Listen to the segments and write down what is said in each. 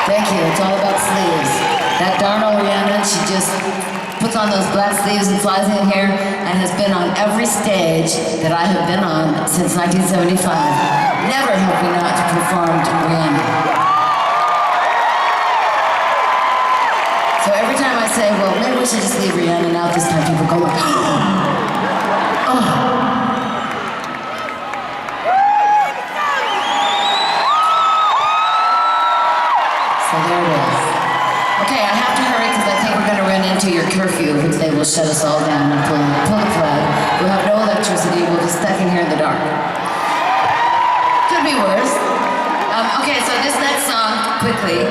Thank you. It's all about sleeves. That darn old Rihanna, she just puts on those black sleeves and flies in here and has been on every stage that I have been on since 1975. Never have we not performed Rihanna. So every time I say, well, maybe we should just leave Rihanna out this time, people go like, oh. So there it is. Okay, I have to hurry because I think we're going to run into your curfew, which they will shut us all down and pull the plug. We'll have no electricity. We'll be stuck in here in the dark. Could be worse. Okay, so this next song, quickly.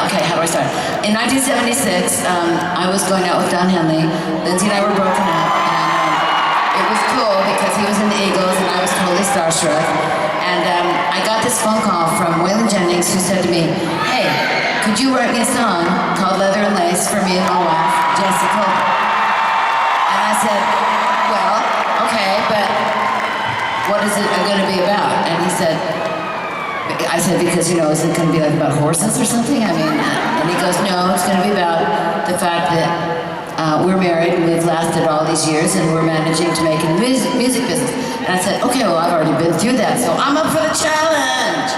Okay, how do I start? In 1976, I was going out with Don Henley. Lindsay and I were broken up, and it was cool because he was in the Eagles and I was totally starstruck. And I got this phone call from Waylon Jennings who said to me, hey, could you write me a song called Leather and Lace for me and my wife, Jessica? And I said, well, okay, but what is it going to be about? And he said, I said, because, you know, is it going to be like about horses or something? I mean, and he goes, no, it's going to be about the fact that we're married and we've lasted all these years and we're managing to make a music business. And I said, okay, well, I've already been through that, so I'm up for the challenge.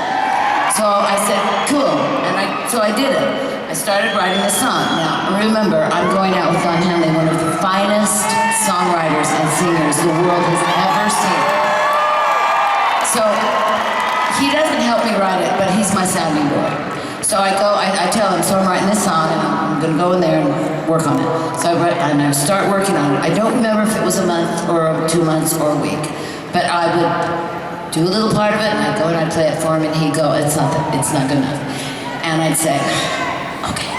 So I said, cool, and so I did it. I started writing the song. Now, remember, I'm going out with Don Henley, one of the finest songwriters and singers the world has ever seen. So he doesn't help me write it, but he's my sounding board. So I tell him, so I'm writing this song, and I'm going to go in there and work on it. So I start working on it. I don't remember if it was a month or 2 months or a week, but I would do a little part of it, and I'd go and I'd play it for him, and he'd go, it's not good enough. And I'd say, okay.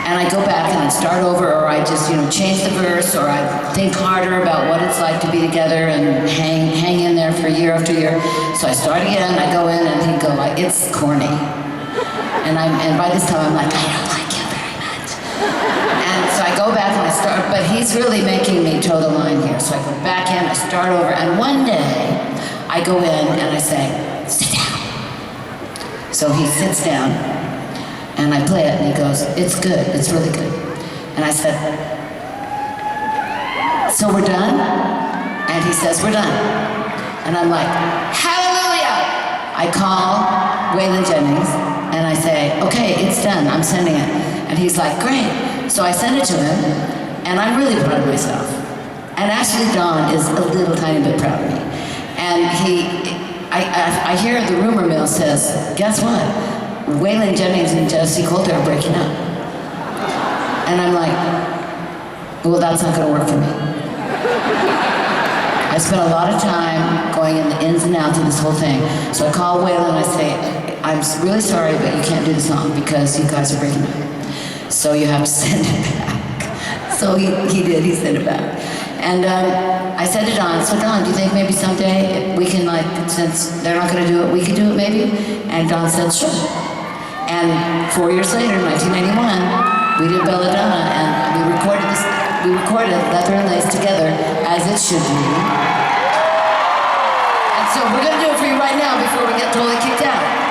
And I'd go back and I'd start over, or I'd just, you know, change the verse, or I'd think harder about what it's like to be together and hang in there for year after year. So I start again, I go in, and he'd go like, it's corny. And by this time I'm like, I don't like you very much. And so I go back and I start, but he's really making me toe the line here. So I go back in, I start over, and one day I go in and I say, sit down. So he sits down and I play it and he goes, it's good, it's really good. And I said, so we're done? And he says, we're done. And I'm like, hallelujah! I call Waylon Jennings and I say, okay, it's done, I'm sending it. And he's like, great. So I send it to him, and I'm really proud of myself. And actually Don is a little tiny bit proud of me. And I hear the rumor mill says, guess what? Waylon Jennings and Jessie Coulter are breaking up. And I'm like, well, that's not gonna work for me. I spent a lot of time going in the ins and outs of this whole thing. So I call Waylon and I say, I'm really sorry, but you can't do the song because you guys are breaking up. So you have to send it back. So he did, he sent it back. And I said to Don, so Don, do you think maybe someday we can, like, since they're not gonna do it, we can do it maybe? And Don said, sure. And 4 years later, 1991, we did Belladonna, and we recorded Leather and Lace together, as it should be. And so we're gonna do it for you right now before we get totally kicked out.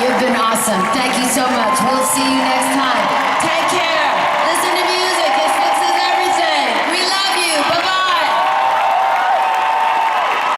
You've been awesome. Thank you so much. We'll see you next time. Take care.